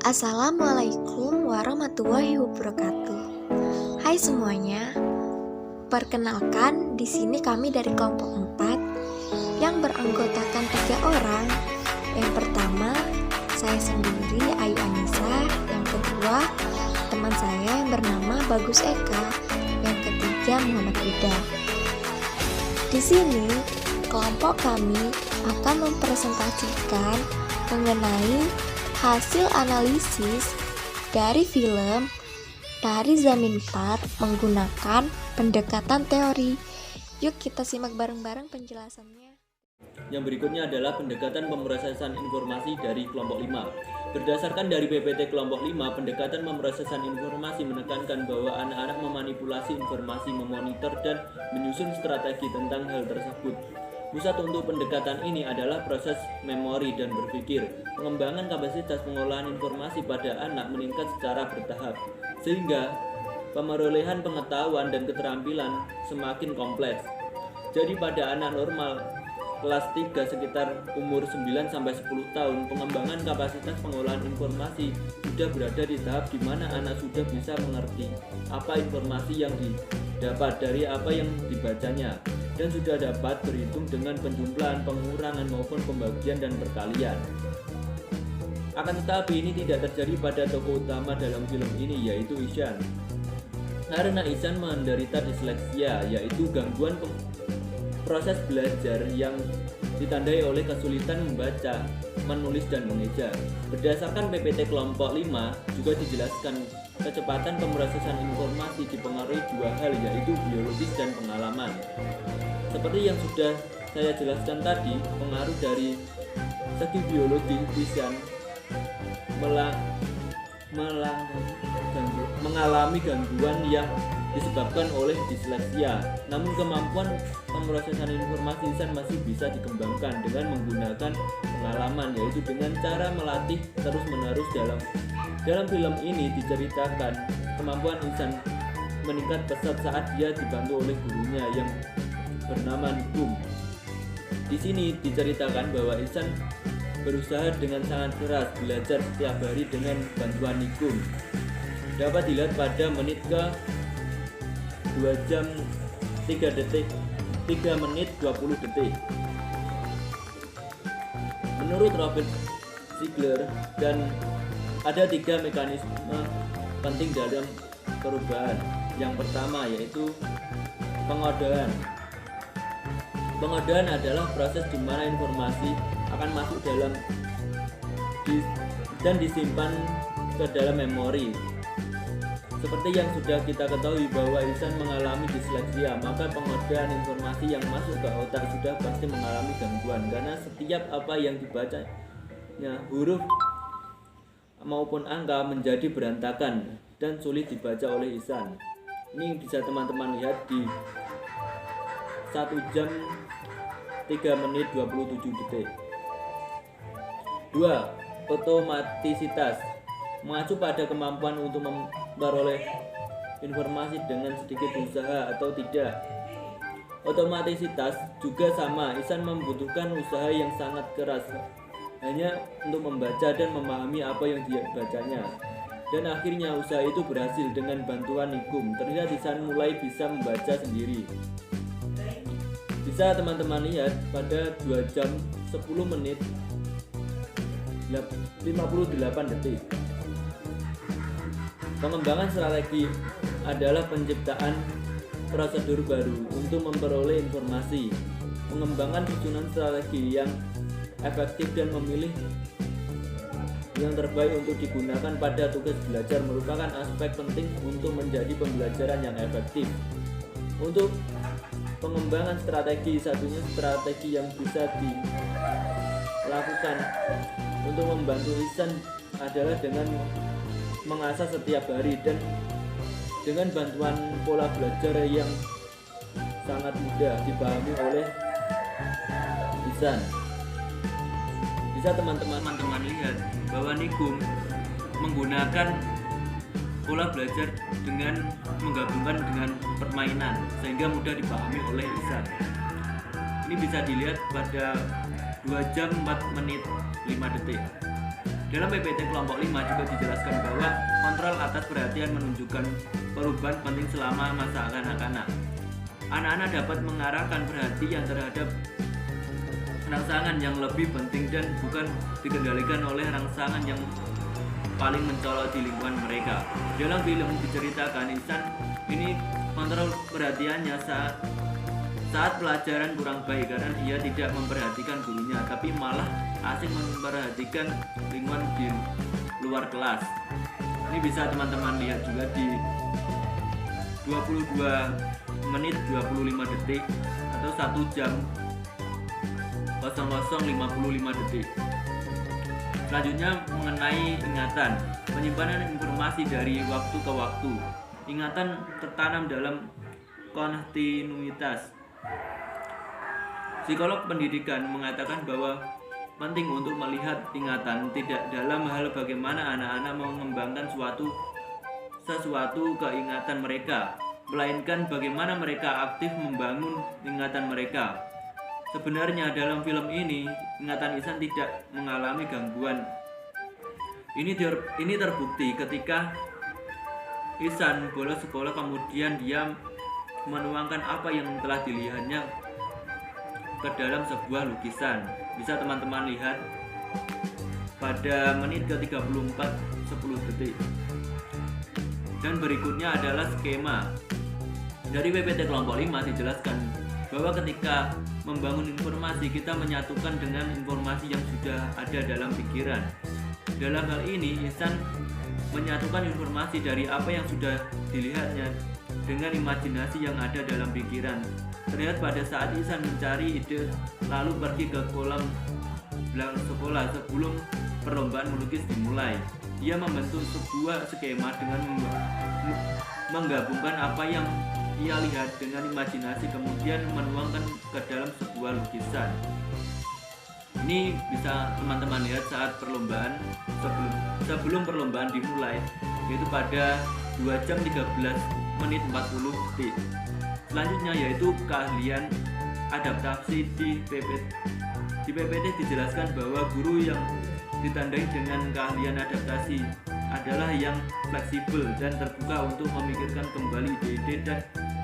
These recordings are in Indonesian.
Assalamualaikum warahmatullahi wabarakatuh. Hai semuanya. Perkenalkan, di sini kami dari kelompok 4 yang beranggotakan 3 orang. Yang pertama, saya sendiri Ayu Anissa. Yang kedua, teman saya yang bernama Bagus Eka. Yang ketiga, Muhammad Huda. Di sini, kelompok kami akan mempresentasikan mengenai hasil analisis dari film dari Zamin Park menggunakan pendekatan teori. Yuk kita simak bareng-bareng penjelasannya. Yang berikutnya adalah pendekatan pemrosesan informasi dari kelompok 5. Berdasarkan dari PPT kelompok 5, pendekatan pemrosesan informasi menekankan bahwa anak-anak memanipulasi informasi, memonitor, dan menyusun strategi tentang hal tersebut. Pusat untuk pendekatan ini adalah proses memori dan berpikir. Pengembangan kapasitas pengolahan informasi pada anak meningkat secara bertahap, sehingga pemerolehan pengetahuan dan keterampilan semakin kompleks. Jadi pada anak normal kelas 3 sekitar umur 9-10 tahun, pengembangan kapasitas pengolahan informasi sudah berada di tahap di mana anak sudah bisa mengerti apa informasi yang didapat dari apa yang dibacanya, dan sudah dapat berhitung dengan penjumlahan, pengurangan maupun pembagian dan perkalian. Akan tetapi ini tidak terjadi pada tokoh utama dalam film ini, yaitu Ihsan. Karena Ihsan menderita disleksia, yaitu gangguan proses belajar yang ditandai oleh kesulitan membaca, menulis, dan mengeja. Berdasarkan PPT kelompok 5 juga dijelaskan kecepatan pemrosesan informasi dipengaruhi 2 hal, yaitu biologis dan pengalaman. Seperti yang sudah saya jelaskan tadi, pengaruh dari segi biologi Ihsan mengalami gangguan yang disebabkan oleh disleksia. Namun kemampuan pemrosesan informasi Ihsan masih bisa dikembangkan dengan menggunakan pengalaman, yaitu dengan cara melatih terus-menerus. Dalam film ini diceritakan kemampuan Ihsan meningkat pesat saat dia dibantu oleh gurunya yang bernama Nikum. Di sini diceritakan bahwa Ihsan berusaha dengan sangat keras belajar setiap hari dengan bantuan Nikum. Dapat dilihat pada menit ke 2 jam 3 menit 20 detik. Menurut Robert Ziegler, dan ada 3 mekanisme penting dalam perubahan. Yang pertama yaitu pengodaan. Pengodaan adalah proses di mana informasi akan masuk dan disimpan ke dalam memori. Seperti yang sudah kita ketahui bahwa Ihsan mengalami disleksia, maka pengodaan informasi yang masuk ke otak sudah pasti mengalami gangguan, karena setiap apa yang dibacanya, huruf maupun angka, menjadi berantakan dan sulit dibaca oleh Ihsan. Ini bisa teman-teman lihat di 1 jam 3 menit 27 detik. 2. Otomatisitas. Mengacu pada kemampuan untuk memperoleh informasi dengan sedikit usaha atau tidak. Otomatisitas juga sama, Ihsan membutuhkan usaha yang sangat keras hanya untuk membaca dan memahami apa yang dia bacanya. Dan akhirnya usaha itu berhasil dengan bantuan Nikum. Terlihat Ihsan mulai bisa membaca sendiri. Bisa teman-teman lihat pada 2 jam 10 menit 58 detik. Pengembangan strategi adalah penciptaan prosedur baru untuk memperoleh informasi. Pengembangan susunan strategi yang efektif dan memilih yang terbaik untuk digunakan pada tugas belajar merupakan aspek penting untuk menjadi pembelajaran yang efektif. Untuk pengembangan strategi, satunya strategi yang bisa dilakukan untuk membantu Ihsan adalah dengan mengasah setiap hari dan dengan bantuan pola belajar yang sangat mudah dipahami oleh Ihsan. Bisa teman-teman lihat bahwa Nikum menggunakan pola belajar dengan menggabungkan dengan permainan sehingga mudah dipahami oleh Ihsan. Ini bisa dilihat pada 2 jam 4 menit 5 detik. Dalam PPT kelompok 5 juga dijelaskan bahwa kontrol atas perhatian menunjukkan perubahan penting selama masa kanak-kanak. Anak-anak dapat mengarahkan perhatian terhadap rangsangan yang lebih penting dan bukan dikendalikan oleh rangsangan yang paling mencolok di lingkungan mereka. Dalam film diceritakan Ihsan ini kontrol perhatiannya saat pelajaran kurang baik karena dia tidak memperhatikan gurunya, tapi malah asing memperhatikan lingkungan di luar kelas. Ini bisa teman-teman lihat juga di 22 menit 25 detik atau 1 jam 00.55 detik. Selanjutnya mengenai ingatan, penyimpanan informasi dari waktu ke waktu. Ingatan tertanam dalam kontinuitas. Psikolog pendidikan mengatakan bahwa penting untuk melihat ingatan tidak dalam hal bagaimana anak-anak mengembangkan sesuatu keingatan mereka, melainkan bagaimana mereka aktif membangun ingatan mereka. Sebenarnya dalam film ini, ingatan Ihsan tidak mengalami gangguan. Ini terbukti ketika Ihsan bolos sekolah, kemudian dia menuangkan apa yang telah dilihatnya ke dalam sebuah lukisan. Bisa teman-teman lihat pada menit ke-34 10 detik. Dan berikutnya adalah skema. Dari PPT kelompok 5 dijelaskan bahwa ketika membangun informasi, kita menyatukan dengan informasi yang sudah ada dalam pikiran. Dalam hal ini, Ihsan menyatukan informasi dari apa yang sudah dilihatnya dengan imajinasi yang ada dalam pikiran. Terlihat pada saat Ihsan mencari ide lalu pergi ke kolam belakang sekolah sebelum perlombaan melukis dimulai. Dia membentuk sebuah skema dengan menggabungkan apa yang ia lihat dengan imajinasi, kemudian menuangkan ke dalam sebuah lukisan. Ini bisa teman-teman lihat saat perlombaan sebelum perlombaan dimulai, yaitu pada 2 jam 13 menit 40 detik. Selanjutnya yaitu keahlian adaptasi. Di PPT dijelaskan bahwa guru yang ditandai dengan keahlian adaptasi adalah yang fleksibel dan terbuka untuk memikirkan kembali ide-ide dan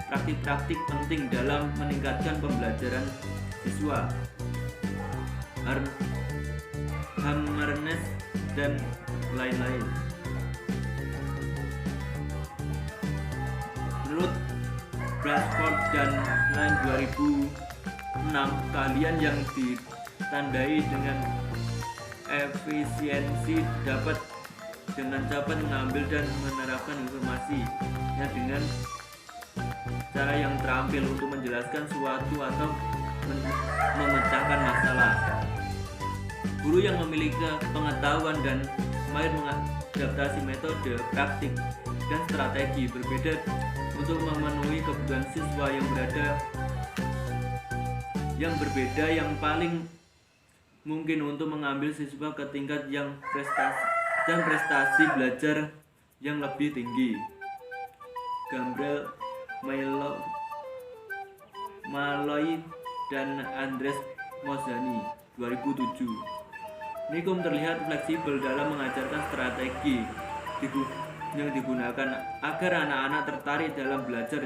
praktik-praktik penting dalam meningkatkan pembelajaran siswa. Hamernes dan lain-lain. Menurut Bradford dan lain 2006, keahlian yang ditandai dengan efisiensi dapat dengan cepat mengambil dan menerapkan informasinya dengan cara yang terampil untuk menjelaskan suatu atau memecahkan masalah. Guru yang memiliki pengetahuan dan mahir mengadaptasi metode, praktik, dan strategi berbeda untuk memenuhi kebutuhan siswa yang berbeda yang paling mungkin untuk mengambil siswa ke tingkat yang prestasi belajar yang lebih tinggi. Gabriel Malloy dan Andres Mozzani 2007. Nikum terlihat fleksibel dalam mengajarkan strategi yang digunakan agar anak-anak tertarik dalam belajar,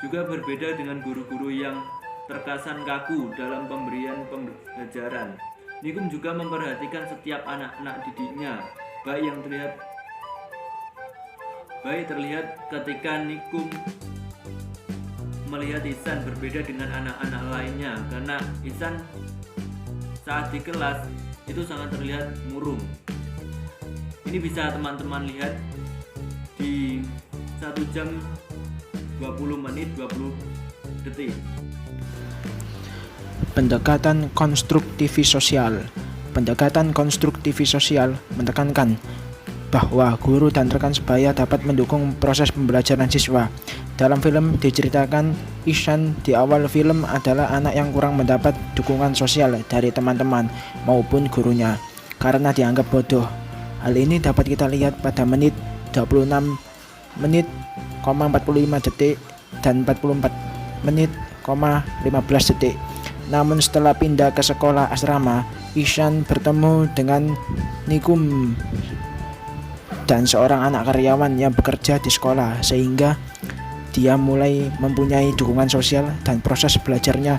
juga berbeda dengan guru-guru yang terkesan kaku dalam pemberian pembelajaran. Nikum juga memperhatikan setiap anak-anak didiknya, baik terlihat ketika Nikum melihat Ihsan berbeda dengan anak-anak lainnya, karena Ihsan saat di kelas itu sangat terlihat murung. Ini bisa teman-teman lihat di 1 jam 20 menit 20 detik. Pendekatan konstruktivis sosial. Pendekatan konstruktivis sosial menekankan bahwa guru dan rekan sebaya dapat mendukung proses pembelajaran siswa. Dalam film diceritakan Ihsan di awal film adalah anak yang kurang mendapat dukungan sosial dari teman-teman maupun gurunya karena dianggap bodoh. Hal ini dapat kita lihat pada menit 26 menit, 45 detik dan 44 menit, 15 detik. Namun setelah pindah ke sekolah asrama, Ihsan bertemu dengan Nikum dan seorang anak karyawan yang bekerja di sekolah, sehingga dia mulai mempunyai dukungan sosial dan proses belajarnya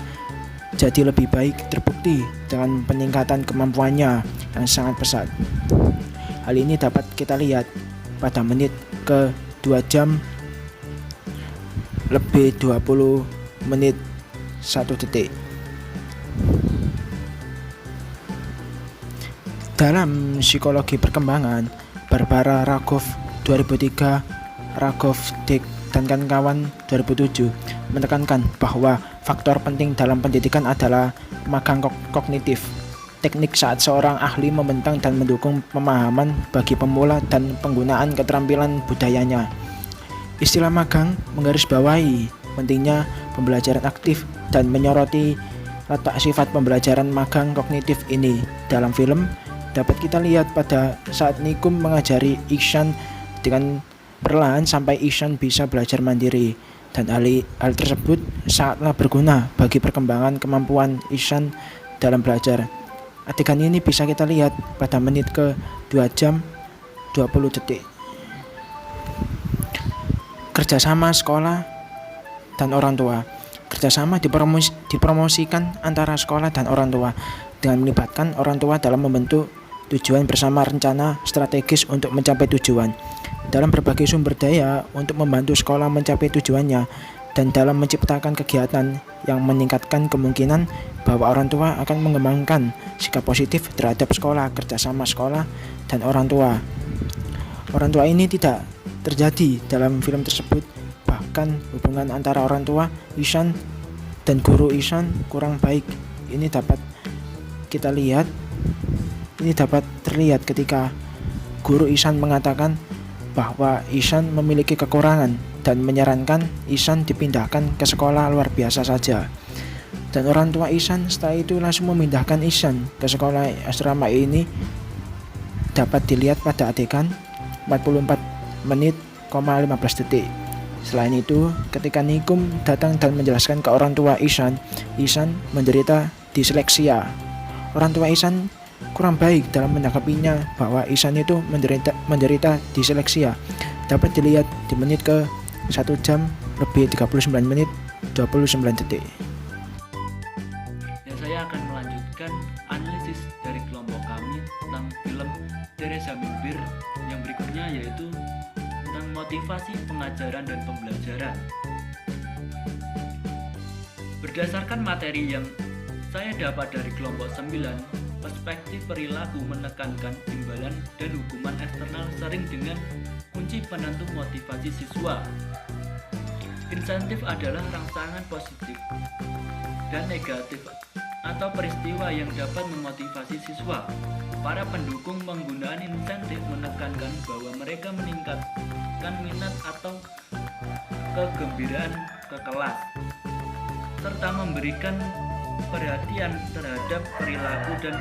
jadi lebih baik, terbukti dengan peningkatan kemampuannya yang sangat pesat. Hal ini dapat kita lihat pada menit ke 2 jam lebih 20 menit 1 detik. Dalam psikologi perkembangan, Barbara Ragov 2003, Ragov Dick dan kawan-kawan 2007 menekankan bahwa faktor penting dalam pendidikan adalah magang kognitif, teknik saat seorang ahli membentang dan mendukung pemahaman bagi pemula dan penggunaan keterampilan budayanya. Istilah magang menggarisbawahi pentingnya pembelajaran aktif dan menyoroti letak sifat pembelajaran magang kognitif ini. Dalam film dapat kita lihat pada saat Nikum mengajari Ihsan dengan perlahan sampai Ihsan bisa belajar mandiri, dan hal tersebut sangatlah berguna bagi perkembangan kemampuan Ihsan dalam belajar. Adegan ini bisa kita lihat pada menit ke 2 jam 20 detik. Kerjasama sekolah dan orang tua. Kerjasama dipromosikan antara sekolah dan orang tua dengan melibatkan orang tua dalam membentuk tujuan bersama, rencana strategis untuk mencapai tujuan, dalam berbagai sumber daya untuk membantu sekolah mencapai tujuannya, dan dalam menciptakan kegiatan yang meningkatkan kemungkinan bahwa orang tua akan mengembangkan sikap positif terhadap sekolah. Kerjasama sekolah dan orang tua. Orang tua ini tidak terjadi dalam film tersebut. Bahkan hubungan antara orang tua Ihsan dan guru Ihsan kurang baik. Ini dapat terlihat ketika guru Ihsan mengatakan bahwa Ihsan memiliki kekurangan dan menyarankan Ihsan dipindahkan ke sekolah luar biasa saja. Dan orang tua Ihsan setelah itu langsung memindahkan Ihsan ke sekolah asrama ini dapat dilihat pada adegan 44 menit, 15 detik. Selain itu, ketika Nikum datang dan menjelaskan ke orang tua Ihsan menderita disleksia. Orang tua Ihsan kurang baik dalam menanggapinya bahwa Ihsan itu menderita disleksia. Dapat dilihat di menit ke 1 jam lebih 39 menit 29 detik. Dan saya akan melanjutkan analisis dari kelompok kami tentang film Teresa Milbir yang berikutnya, yaitu tentang motivasi pengajaran dan pembelajaran. Berdasarkan materi yang saya dapat dari kelompok 9, perspektif perilaku menekankan imbalan dan hukuman eksternal sering dengan kunci penentu motivasi siswa. Insentif adalah rangsangan positif dan negatif atau peristiwa yang dapat memotivasi siswa. Para pendukung penggunaan insentif menekankan bahwa mereka meningkatkan minat atau kegembiraan ke kelas, serta memberikan perhatian terhadap perilaku dan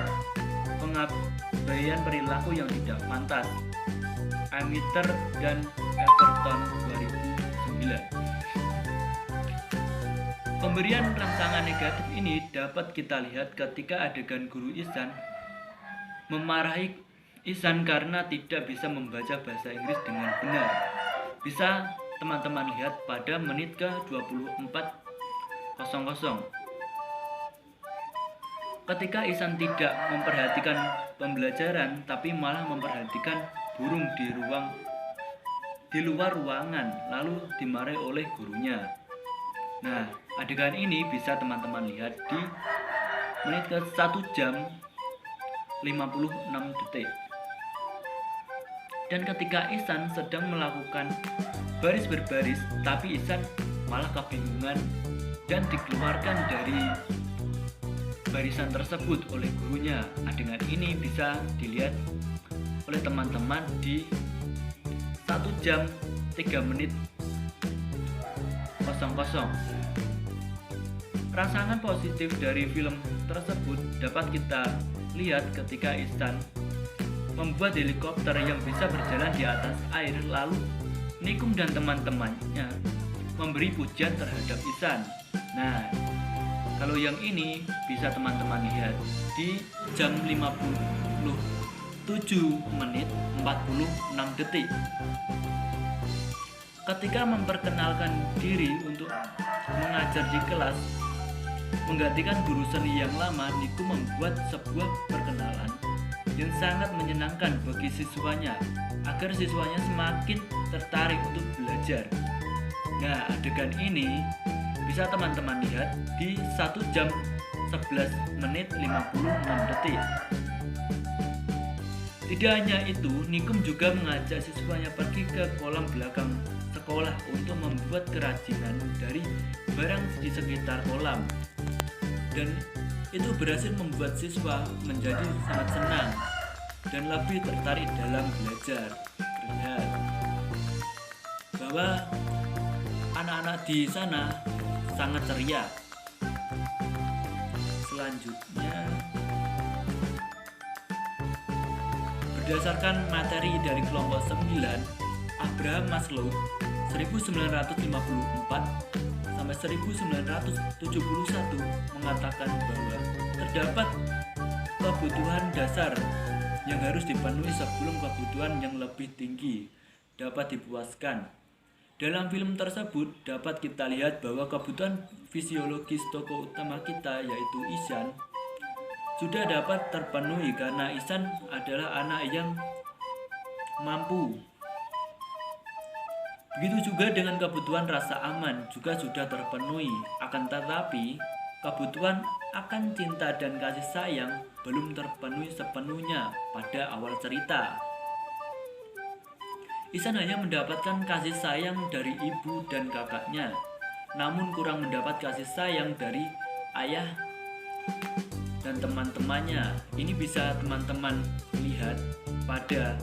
pengabaian perilaku yang tidak pantas. Amiter dan Everton 2009. Pemberian rangsangan negatif ini dapat kita lihat ketika adegan guru Ihsan memarahi Ihsan karena tidak bisa membaca bahasa Inggris dengan benar. Bisa teman-teman lihat pada menit ke 24:00. Ketika Ihsan tidak memperhatikan pembelajaran tapi malah memperhatikan burung di luar ruangan, lalu dimarahi oleh gurunya. Nah, adegan ini bisa teman-teman lihat di menit ke 1 jam 56 detik. Dan ketika Ihsan sedang melakukan baris berbaris, tapi Ihsan malah kebingungan dan dikeluarkan dari barisan tersebut oleh gurunya. Adegan ini bisa dilihat oleh teman-teman di 1 jam 3 menit 00. Rangsangan positif dari film tersebut dapat kita lihat ketika Ihsan membuat helikopter yang bisa berjalan di atas air, lalu Nikum dan teman-temannya memberi pujian terhadap Ihsan. Nah, Kalau yang ini bisa teman-teman lihat di jam 57 menit 46 detik. Ketika memperkenalkan diri untuk mengajar di kelas, menggantikan guru seni yang lama, Nikum membuat sebuah perkenalan yang sangat menyenangkan bagi siswanya agar siswanya semakin tertarik untuk belajar. Nah, adegan ini bisa teman-teman lihat di 1 jam 11 menit 56 detik. Tidak hanya itu, Nikum juga mengajak siswanya pergi ke kolam belakang sekolah untuk membuat kerajinan dari barang di sekitar kolam. Dan itu berhasil membuat siswa menjadi sangat senang dan lebih tertarik dalam belajar. Terlihat bahwa anak-anak di sana sangat ceria. Selanjutnya, berdasarkan materi dari kelompok 9, Abraham Maslow 1954 sampai 1971 mengatakan bahwa terdapat kebutuhan dasar yang harus dipenuhi sebelum kebutuhan yang lebih tinggi dapat dipuaskan. Dalam film tersebut dapat kita lihat bahwa kebutuhan fisiologis tokoh utama kita, yaitu Ihsan, sudah dapat terpenuhi karena Ihsan adalah anak yang mampu. Begitu juga dengan kebutuhan rasa aman juga sudah terpenuhi. Akan tetapi, kebutuhan akan cinta dan kasih sayang belum terpenuhi sepenuhnya pada awal cerita. Ihsan hanya mendapatkan kasih sayang dari ibu dan kakaknya, namun kurang mendapat kasih sayang dari ayah dan teman-temannya. Ini bisa teman-teman lihat pada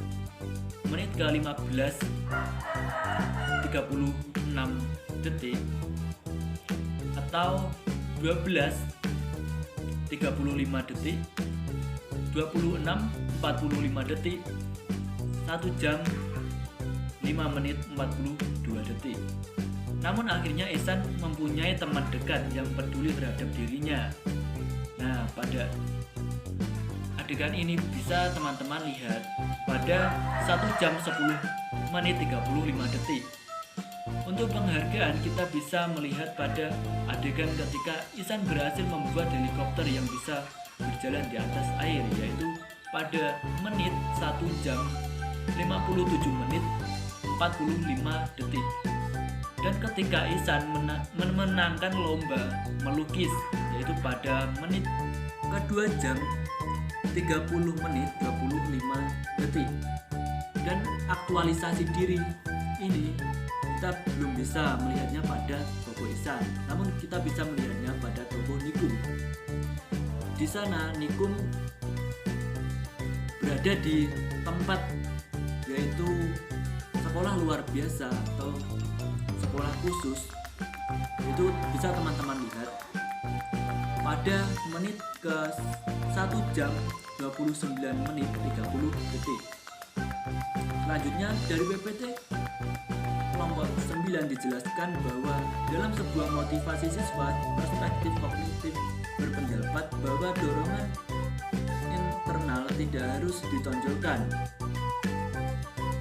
menit ke-15 36 detik atau 12 35 detik, 26 45 detik, 1 jam 5 menit 42 detik. Namun akhirnya Ihsan mempunyai teman dekat yang peduli terhadap dirinya. Nah, pada adegan ini bisa teman-teman lihat pada 1 jam 10 menit 35 detik. Untuk penghargaan kita bisa melihat pada adegan ketika Ihsan berhasil membuat helikopter yang bisa berjalan di atas air, yaitu pada menit 1 jam 57 menit 45 detik. Dan ketika Ihsan memenangkan lomba melukis, yaitu pada menit ke-2 jam 30 menit 25 detik. Dan aktualisasi diri ini kita belum bisa melihatnya pada tokoh Ihsan, namun kita bisa melihatnya pada tokoh Nikum. Di sana Nikum berada di tempat, yaitu sekolah luar biasa atau sekolah khusus. Itu bisa teman-teman lihat pada menit ke 1 jam 29 menit 30 detik. Selanjutnya dari PPT kelompok 9 dijelaskan bahwa dalam sebuah motivasi siswa, perspektif kognitif berpendapat bahwa dorongan internal tidak harus ditonjolkan.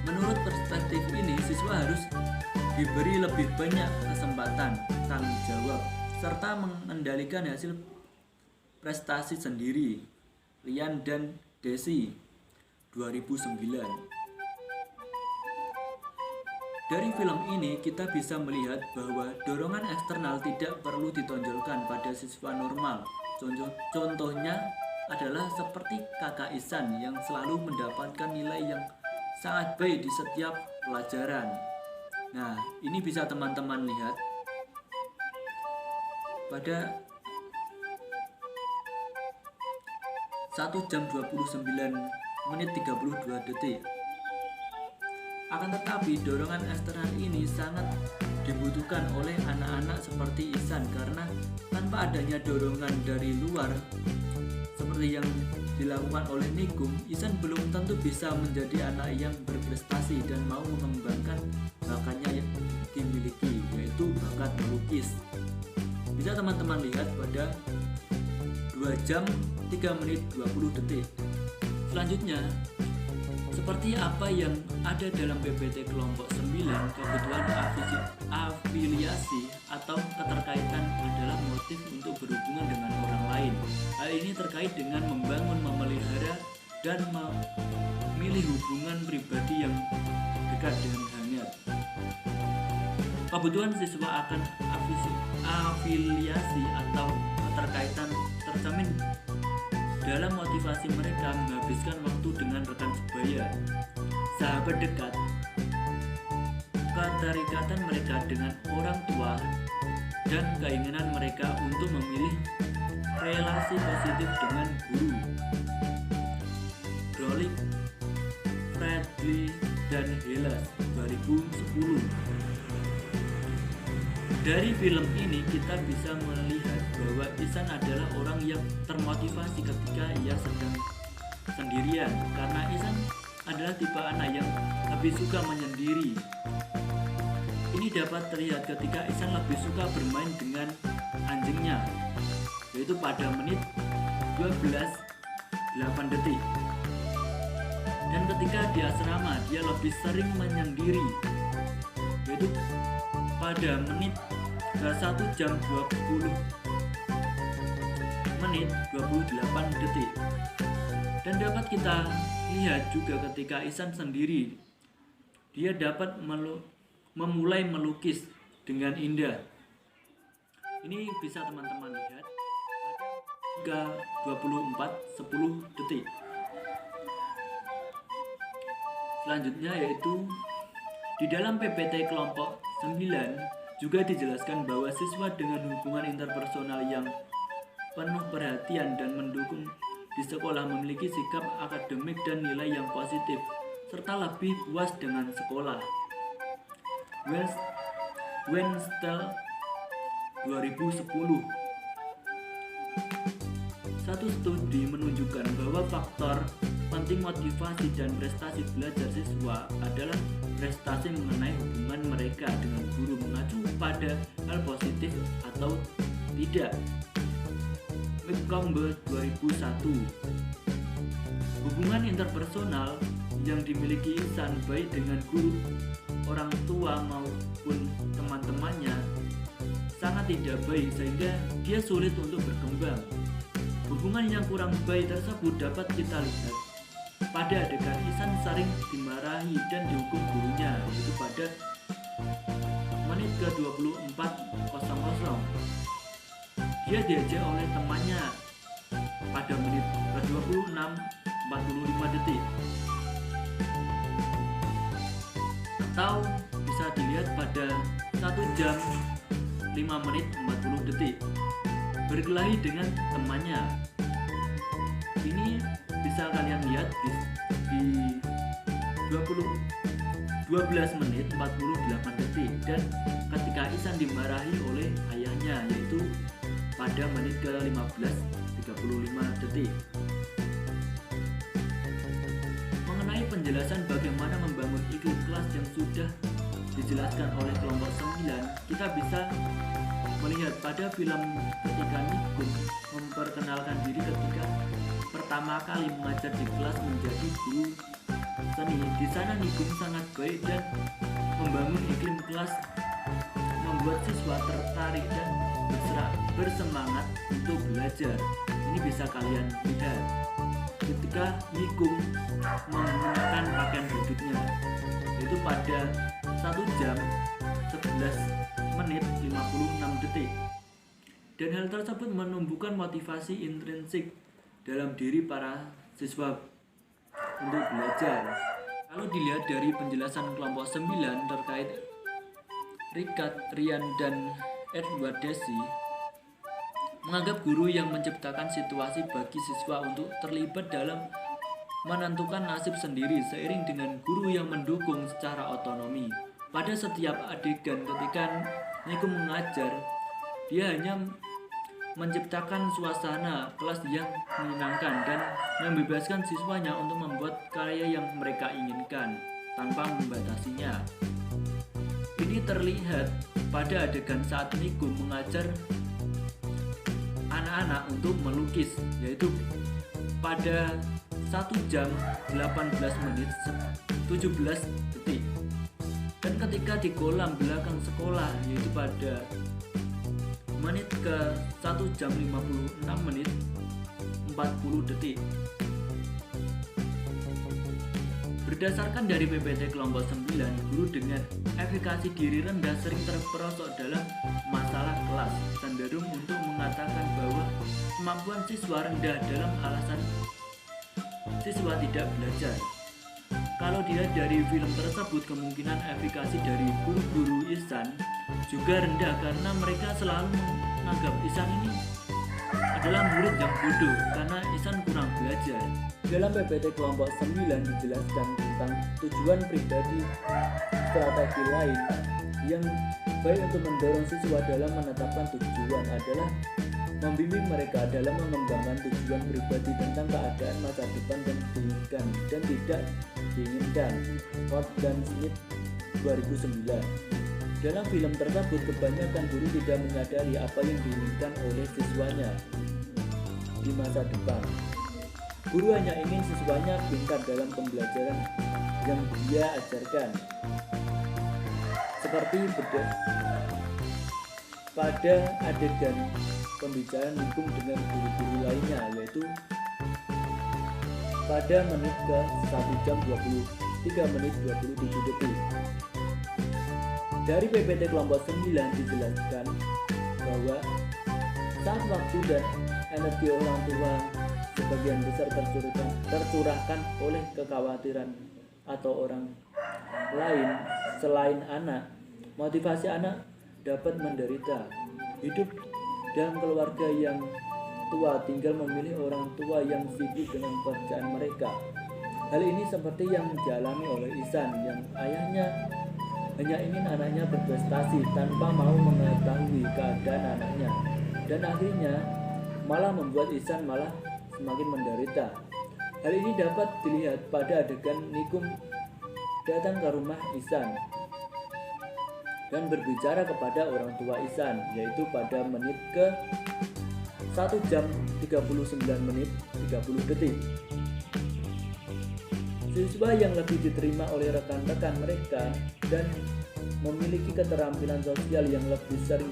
Menurut perspektif ini, siswa harus diberi lebih banyak kesempatan, tanggung jawab, serta mengendalikan hasil prestasi sendiri. Lian dan Desi 2009. Dari film ini kita bisa melihat bahwa dorongan eksternal tidak perlu ditonjolkan pada siswa normal. Contohnya adalah seperti kakak Ihsan yang selalu mendapatkan nilai yang sangat baik di setiap pelajaran. Nah, ini bisa teman-teman lihat pada 1 jam 29 menit 32 detik. Akan tetapi dorongan eksternal ini sangat dibutuhkan oleh anak-anak seperti Ihsan, karena tanpa adanya dorongan dari luar seperti yang dilakukan oleh Nikum, Ihsan belum tentu bisa menjadi anak yang berprestasi dan mau mengembangkan bakatnya yang dimiliki, yaitu bakat melukis. Bisa teman-teman lihat pada 2 jam 3 menit 20 detik. Selanjutnya, seperti apa yang ada dalam PPT kelompok 9, kebutuhan afiliasi atau keterkaitan adalah motif untuk berhubungan dengan orang lain. Hal ini terkait dengan membangun, memelihara, dan memilih hubungan pribadi yang dekat dengan hangat. Kebutuhan siswa akan afiliasi atau keterkaitan tercermin dalam motivasi mereka menghabiskan waktu dengan rekan sebaya, sahabat dekat, keterikatan mereka dengan orang tua, dan keinginan mereka untuk memilih relasi positif dengan guru. Brolik, Bradley, dan Hellas 2010. Dari film ini kita bisa melihat bahwa Ihsan adalah orang yang termotivasi ketika ia sedang sendirian, karena Ihsan adalah tipe anak yang lebih suka menyendiri. Ini dapat terlihat ketika Ihsan lebih suka bermain dengan anjingnya, yaitu pada menit 12:08 detik. Dan ketika di asrama dia lebih sering menyendiri, yaitu pada menit 1 jam 20 menit 28 detik. Dan dapat kita lihat juga ketika Ihsan sendiri, dia dapat memulai melukis dengan indah. Ini bisa teman-teman lihat pada 24:10 detik. Selanjutnya yaitu di dalam PPT kelompok 9 juga dijelaskan bahwa siswa dengan hubungan interpersonal yang penuh perhatian dan mendukung di sekolah memiliki sikap akademik dan nilai yang positif serta lebih puas dengan sekolah. Wenzel 2010. Satu studi menunjukkan bahwa faktor penting motivasi dan prestasi belajar siswa adalah prestasi mengenai hubungan mereka dengan guru, mengacu pada hal positif atau tidak. McComber 2001. Hubungan interpersonal yang dimiliki Ihsan baik dengan guru, orang tua maupun teman-temannya sangat tidak baik sehingga dia sulit untuk berkembang. Hubungan yang kurang baik tersebut dapat kita lihat pada adegan Ihsan sering dimarahi dan dihukum gurunya, yaitu pada menit ke-24:00. Dia diajak oleh temannya pada menit ke-26:45 detik. Atau bisa dilihat pada 1 jam 5 menit 40 detik berkelahi dengan temannya. Ini bisa kalian lihat di 12 menit 48 detik, dan ketika Ihsan dimarahi oleh ayahnya yaitu pada menit ke-15:35 detik. Mengenai penjelasan bagaimana membangun iklim kelas yang sudah dijelaskan oleh kelompok 9, kita bisa melihat pada film ketika Nikum memperkenalkan diri ketika pertama kali mengajar di kelas menjadi guru seni. Di sana Nikum sangat baik dan membangun iklim kelas, membuat siswa tertarik dan bersemangat untuk belajar. Ini bisa kalian lihat ketika Nikum menggunakan pakaian duduknya, yaitu pada 1 jam 11 menit 56 detik. Dan hal tersebut menumbuhkan motivasi intrinsik dalam diri para siswa untuk belajar. Kalau dilihat dari penjelasan kelompok 9 terkait Richard Ryan dan Edward Deci, menganggap guru yang menciptakan situasi bagi siswa untuk terlibat dalam menentukan nasib sendiri seiring dengan guru yang mendukung secara otonomi. Pada setiap adegan ketika Nikum mengajar, dia hanya menciptakan suasana kelas yang menyenangkan dan membebaskan siswanya untuk membuat karya yang mereka inginkan tanpa membatasinya. Ini terlihat pada adegan saat Nikum mengajar anak-anak untuk melukis, yaitu pada 1 jam 18 menit 17 detik. Dan ketika di kolam belakang sekolah, yaitu pada menit ke 1 jam 56 menit 40 detik. Berdasarkan dari PPT kelompok 9, guru dengan efikasi diri rendah sering terperosok dalam masalah kelas, cenderung untuk mengatakan bahwa kemampuan siswa rendah dalam alasan siswa tidak belajar. Kalau dilihat dari film tersebut, kemungkinan efikasi dari guru-guru Ihsan juga rendah karena mereka selalu menganggap Ihsan ini adalah murid yang bodoh karena Ihsan kurang belajar. Dalam PPT kelompok 9 dijelaskan tentang tujuan pribadi strategi lain yang baik untuk mendorong siswa dalam menetapkan tujuan adalah membimbing mereka dalam mengembangkan tujuan pribadi tentang keadaan masa depan yang diinginkan dan tidak diinginkan. Ford dan Smith 2009. Dalam film tersebut, kebanyakan guru tidak menyadari apa yang diinginkan oleh siswanya di masa depan. Guru hanya ingin siswanya pintar dalam pembelajaran yang dia ajarkan. Seperti pada adegan pembicaraan hukum dengan guru-guru lainnya, yaitu pada menit ke 1 jam 23 menit 27 detik. Dari PPT kelompok 9 dijelaskan bahwa saat waktu dan energi orang tua sebagian besar tercurahkan oleh kekhawatiran atau orang lain selain anak, motivasi anak dapat menderita. Hidup dalam keluarga yang tua tinggal memilih orang tua yang sibuk dengan pekerjaan mereka. Hal ini seperti yang dialami oleh Ihsan yang ayahnya hanya ingin anaknya berprestasi tanpa mau mengetahui keadaan anaknya, dan akhirnya malah membuat Ihsan malah semakin menderita. Hal ini dapat dilihat pada adegan Nikum datang ke rumah Ihsan dan berbicara kepada orang tua Ihsan, yaitu pada menit ke 1 jam 39 menit 30 detik. Siswa yang lebih diterima oleh rekan-rekan mereka dan memiliki keterampilan sosial yang lebih sering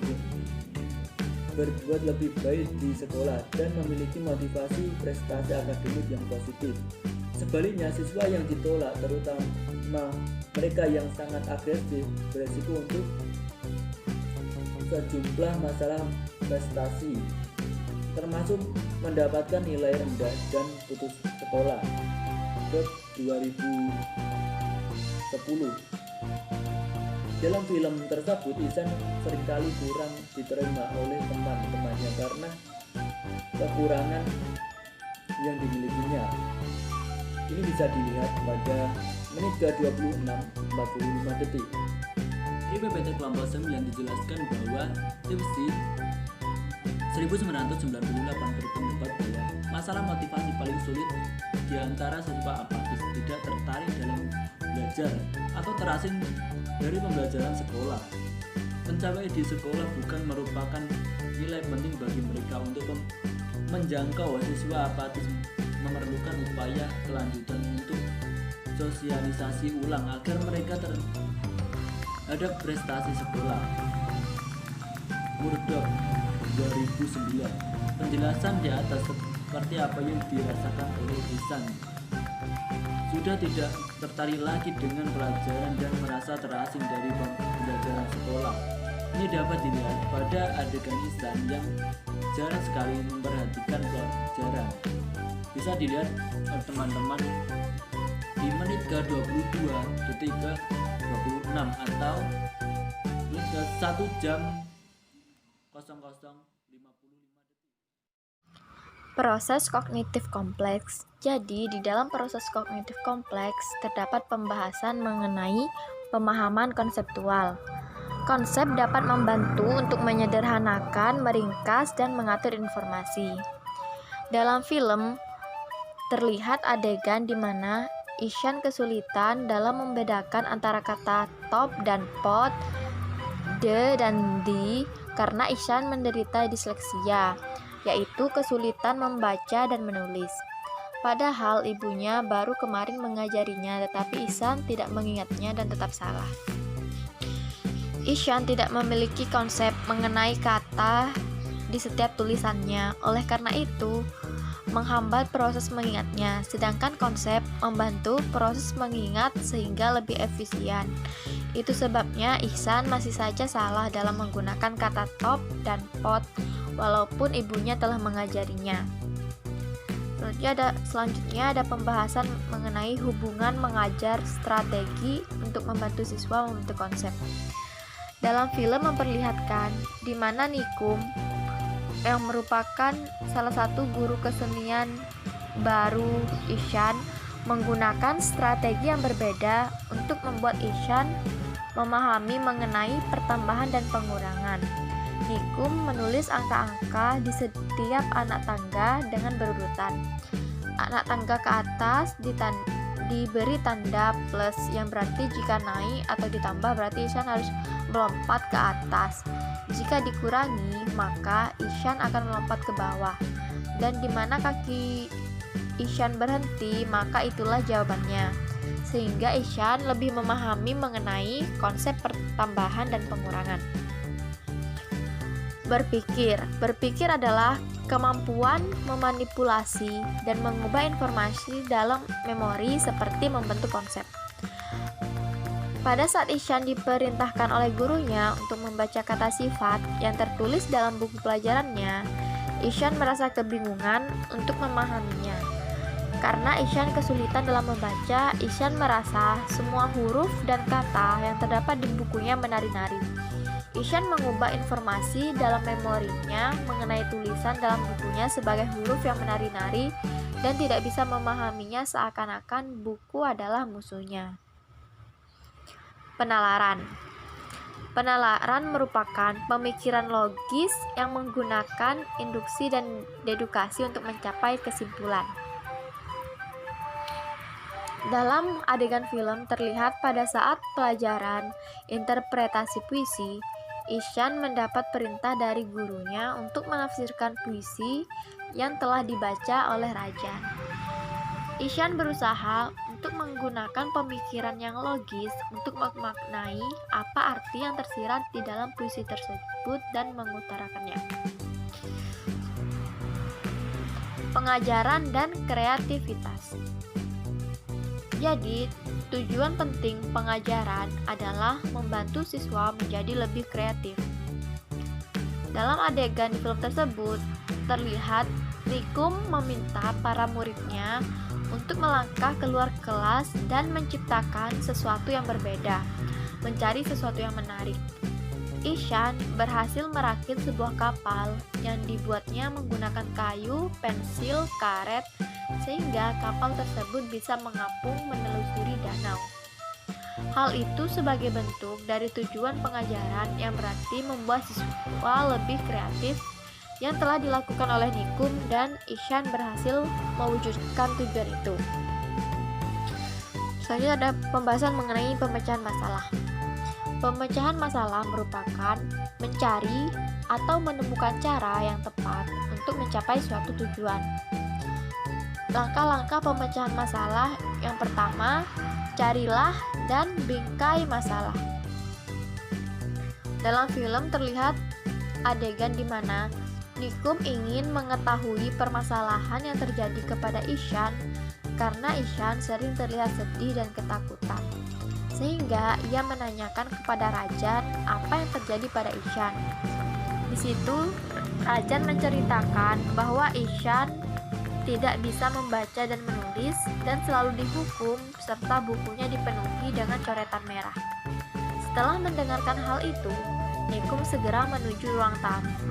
berbuat lebih baik di sekolah dan memiliki motivasi prestasi akademik yang positif. Sebaliknya, siswa yang ditolak, terutama mereka yang sangat agresif, beresiko untuk sejumlah masalah prestasi, termasuk mendapatkan nilai rendah dan putus sekolah. 2010. Dalam film tersebut, Ihsan seringkali kurang diterima oleh teman-temannya karena kekurangan yang dimilikinya. Ini bisa dilihat pada menit ke-26 45 detik. Di PPT kelompok 9 dijelaskan bahwa Tipsy 1998 berpendapat bahwa masalah motivasi paling sulit di antara siswa apatis, tidak tertarik dalam belajar, atau terasing dari pembelajaran sekolah. Pencapaian di sekolah bukan merupakan nilai penting bagi mereka. Untuk menjangkau siswa apatis memerlukan upaya kelanjutan untuk sosialisasi ulang agar mereka terhadap prestasi sekolah. Murdoch 2009. Penjelasan di atas seperti apa yang dirasakan oleh Ihsan. Sudah tidak tertarik lagi dengan pelajaran dan merasa terasing dari pembelajaran sekolah. Ini dapat dilihat pada adegan Ihsan yang jarang sekali memperhatikan pelajaran. Bisa dilihat teman-teman di menit ke-22 detik ke-26 atau menit ke 1 jam 00:55 detik. Proses kognitif kompleks. Jadi, di dalam proses kognitif kompleks terdapat pembahasan mengenai pemahaman konseptual. Konsep dapat membantu untuk menyederhanakan, meringkas, dan mengatur informasi. Dalam film, terlihat adegan di mana Ihsan kesulitan dalam membedakan antara kata top dan pot, de dan di, karena Ihsan menderita disleksia. yaitu kesulitan membaca dan menulis. Padahal ibunya baru kemarin mengajarinya, tetapi Ihsan tidak mengingatnya dan tetap salah. Ihsan tidak memiliki konsep mengenai kata di setiap tulisannya, oleh karena itu menghambat proses mengingatnya, sedangkan konsep membantu proses mengingat sehingga lebih efisien. Itu sebabnya Ihsan masih saja salah dalam menggunakan kata top dan pot, walaupun ibunya telah mengajarinya. Selanjutnya ada pembahasan mengenai hubungan mengajar strategi untuk membantu siswa membentuk konsep. Dalam film memperlihatkan di mana Nikum yang merupakan salah satu guru kesenian baru Ihsan menggunakan strategi yang berbeda untuk membuat Ihsan memahami mengenai pertambahan dan pengurangan. Nikum menulis angka-angka di setiap anak tangga dengan berurutan. Anak tangga ke atas diberi tanda plus, yang berarti jika naik atau ditambah berarti Ihsan harus melompat ke atas. Jika dikurangi, maka Ihsan akan melompat ke bawah. Dan di mana kaki Ihsan berhenti, maka itulah jawabannya. Sehingga Ihsan lebih memahami mengenai konsep pertambahan dan pengurangan. Berpikir adalah kemampuan memanipulasi dan mengubah informasi dalam memori seperti membentuk konsep. Pada saat Ihsan diperintahkan oleh gurunya untuk membaca kata sifat yang tertulis dalam buku pelajarannya, Ihsan merasa kebingungan untuk memahaminya. Karena Ihsan kesulitan dalam membaca, Ihsan merasa semua huruf dan kata yang terdapat di bukunya menari-nari. Ihsan mengubah informasi dalam memorinya mengenai tulisan dalam bukunya sebagai huruf yang menari-nari dan tidak bisa memahaminya, seakan-akan buku adalah musuhnya. Penalaran merupakan pemikiran logis yang menggunakan induksi dan dedukasi untuk mencapai kesimpulan. Dalam adegan film terlihat pada saat pelajaran interpretasi puisi, Ihsan mendapat perintah dari gurunya untuk menafsirkan puisi yang telah dibaca oleh raja. Ihsan berusaha untuk menggunakan pemikiran yang logis untuk memaknai apa arti yang tersirat di dalam puisi tersebut dan mengutarakannya. Pengajaran dan kreativitas. Jadi, tujuan penting pengajaran adalah membantu siswa menjadi lebih kreatif. Dalam adegan di film tersebut, terlihat Nikum meminta para muridnya untuk melangkah keluar kelas dan menciptakan sesuatu yang berbeda, mencari sesuatu yang menarik. Ihsan berhasil merakit sebuah kapal yang dibuatnya menggunakan kayu, pensil, karet, sehingga kapal tersebut bisa mengapung menelusuri danau. Hal itu sebagai bentuk dari tujuan pengajaran yang berarti membuat siswa lebih kreatif yang telah dilakukan oleh Nikum, dan Ihsan berhasil mewujudkan tujuan itu. Selanjutnya ada pembahasan mengenai pemecahan masalah. Pemecahan masalah merupakan mencari atau menemukan cara yang tepat untuk mencapai suatu tujuan. Langkah-langkah pemecahan masalah yang pertama, carilah dan bingkai masalah. Dalam film terlihat adegan di mana Nikum ingin mengetahui permasalahan yang terjadi kepada Ihsan karena Ihsan sering terlihat sedih dan ketakutan. Sehingga ia menanyakan kepada Rajan apa yang terjadi pada Ihsan. Di situ Rajan menceritakan bahwa Ihsan tidak bisa membaca dan menulis dan selalu dihukum serta bukunya dipenuhi dengan coretan merah. Setelah mendengarkan hal itu, Nikum segera menuju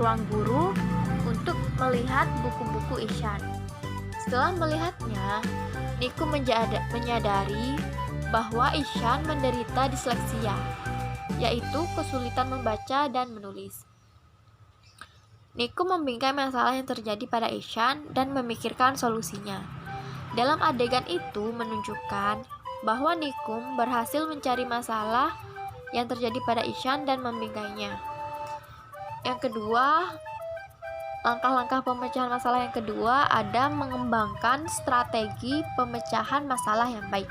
ruang guru untuk melihat buku-buku Ihsan. Setelah melihatnya, Nikum menyadari bahwa Ihsan menderita disleksia, yaitu kesulitan membaca dan menulis. Nikum membingkai masalah yang terjadi pada Ihsan dan memikirkan solusinya. Dalam adegan itu menunjukkan bahwa Nikum berhasil mencari masalah yang terjadi pada Ihsan dan membingkainya. Yang kedua, Langkah-langkah pemecahan masalah yang kedua ada mengembangkan strategi pemecahan masalah yang baik.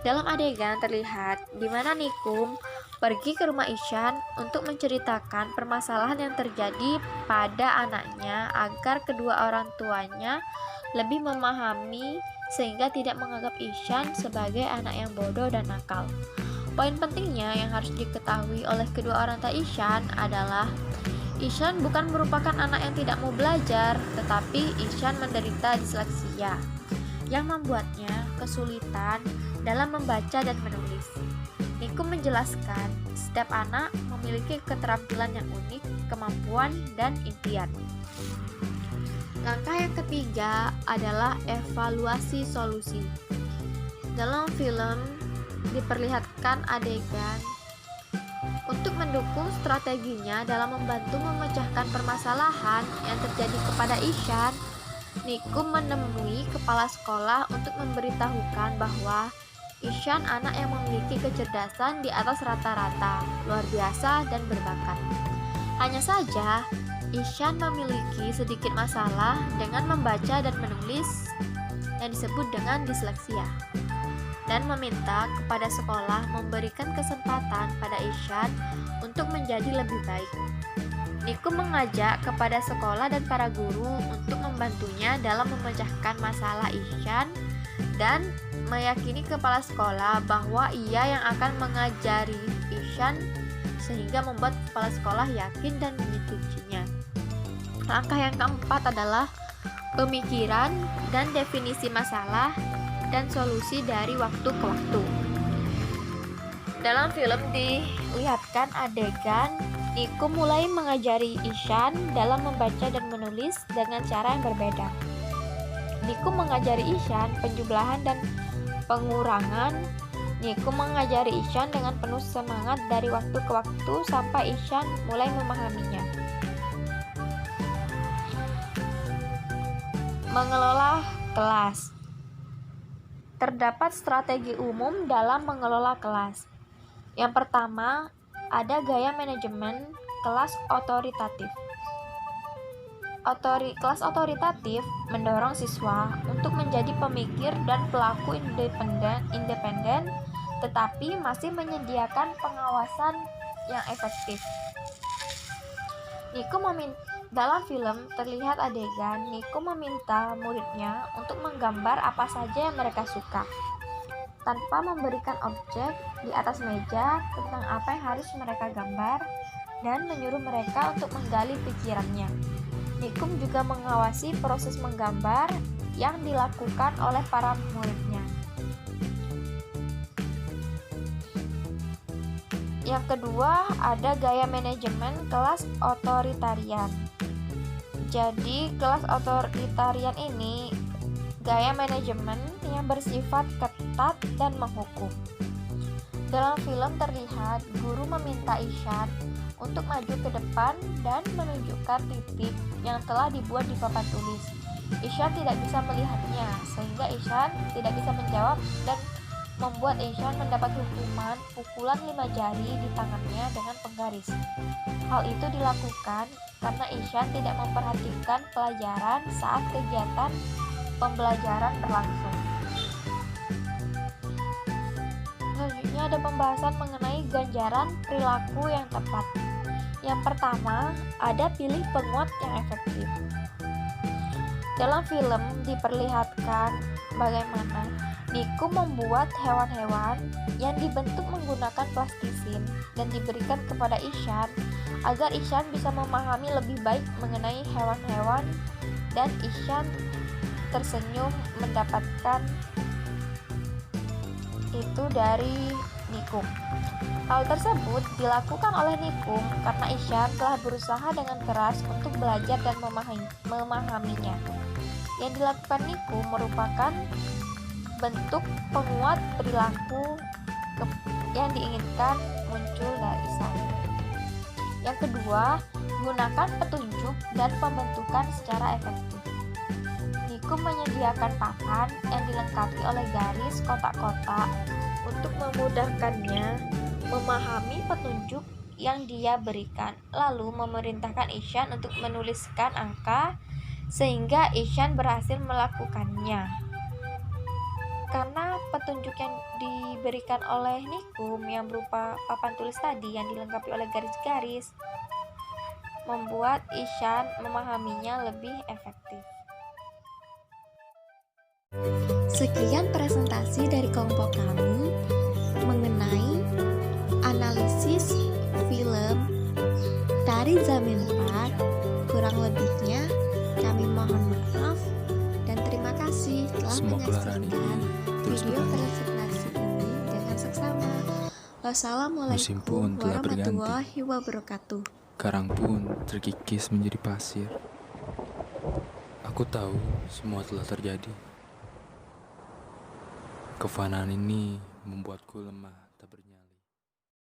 Dalam adegan terlihat di mana Nikum pergi ke rumah Ishan untuk menceritakan permasalahan yang terjadi pada anaknya agar kedua orang tuanya lebih memahami sehingga tidak menganggap Ishan sebagai anak yang bodoh dan nakal. Poin pentingnya yang harus diketahui oleh kedua orang tua Ishan adalah Ishan bukan merupakan anak yang tidak mau belajar, tetapi Ishan menderita disleksia yang membuatnya kesulitan dalam membaca dan menulis. Nikum menjelaskan, setiap anak memiliki keterampilan yang unik, kemampuan, dan impian. Langkah yang ketiga adalah evaluasi solusi. Dalam film diperlihatkan adegan untuk mendukung strateginya dalam membantu memecahkan permasalahan yang terjadi kepada Ishan. Nikum menemui kepala sekolah untuk memberitahukan bahwa Ishan anak yang memiliki kecerdasan di atas rata-rata, luar biasa dan berbakat. Hanya saja, Ishan memiliki sedikit masalah dengan membaca dan menulis yang disebut dengan disleksia, dan meminta kepada sekolah memberikan kesempatan pada Ishan untuk menjadi lebih baik. Nikum mengajak kepada sekolah dan para guru untuk membantunya dalam memecahkan masalah Ishan dan meyakini kepala sekolah bahwa ia yang akan mengajari Ishan sehingga membuat kepala sekolah yakin dan menyetujuinya. Langkah yang keempat adalah pemikiran dan definisi masalah dan solusi dari waktu ke waktu. Dalam film dilihatkan adegan Nikum mulai mengajari Ishan dalam membaca dan menulis dengan cara yang berbeda. Nikum mengajari Ishan penjumlahan dan pengurangan. Nikum mengajari Ishan dengan penuh semangat dari waktu ke waktu sampai Ishan mulai memahaminya. Mengelola kelas. Terdapat strategi umum dalam mengelola kelas. Yang pertama, ada gaya manajemen kelas otoritatif. Kelas otoritatif mendorong siswa untuk menjadi pemikir dan pelaku independen, tetapi masih menyediakan pengawasan yang efektif. Dalam film terlihat adegan Nikum meminta muridnya untuk menggambar apa saja yang mereka suka, tanpa memberikan objek di atas meja tentang apa yang harus mereka gambar, dan menyuruh mereka untuk menggali pikirannya. Nikum juga mengawasi proses menggambar yang dilakukan oleh para muridnya. Yang kedua, ada gaya manajemen kelas otoritarian. Jadi, kelas otoritarian ini gaya manajemen yang bersifat ketat dan menghukum. Dalam film terlihat guru meminta Ishan untuk maju ke depan dan menunjukkan titik yang telah dibuat di papan tulis. Ishan tidak bisa melihatnya, sehingga Ishan tidak bisa menjawab dan membuat Ishan mendapat hukuman pukulan 5 jari di tangannya dengan penggaris. Hal itu dilakukan karena Ishan tidak memperhatikan pelajaran saat kegiatan pembelajaran berlangsung. Selanjutnya ada pembahasan mengenai ganjaran perilaku yang tepat. Yang pertama, ada pilih penguat yang efektif. Dalam film diperlihatkan bagaimana Nikum membuat hewan-hewan yang dibentuk menggunakan plastisin dan diberikan kepada Ishan agar Ishan bisa memahami lebih baik mengenai hewan-hewan, dan Ishan tersenyum mendapatkan itu dari Nikum. Hal tersebut dilakukan oleh Nikum karena Ishan telah berusaha dengan keras untuk belajar dan memahaminya. Yang dilakukan Nikum merupakan bentuk penguat perilaku yang diinginkan muncul dari saya. Yang kedua, gunakan petunjuk dan pembentukan secara efektif. Nikum menyediakan papan yang dilengkapi oleh garis kotak-kotak untuk memudahkannya memahami petunjuk yang dia berikan, lalu memerintahkan Ishan untuk menuliskan angka sehingga Ishan berhasil melakukannya. Karena petunjuk yang diberikan oleh Nikum yang berupa papan tulis tadi yang dilengkapi oleh garis-garis membuat Ishan memahaminya lebih efektif. Sekian presentasi dari kelompok kami mengenai analisis film dari Zamin Park. Kurang lebihnya kami mohon maaf dan terima kasih telah menyaksikan video presentasi ini dengan seksama. Wassalamualaikum Musim pun telah berganti. warahmatullahi wabarakatuh. Karang pun terkikis menjadi pasir. Aku tahu semua telah terjadi. Kefanaan ini membuatku lemah.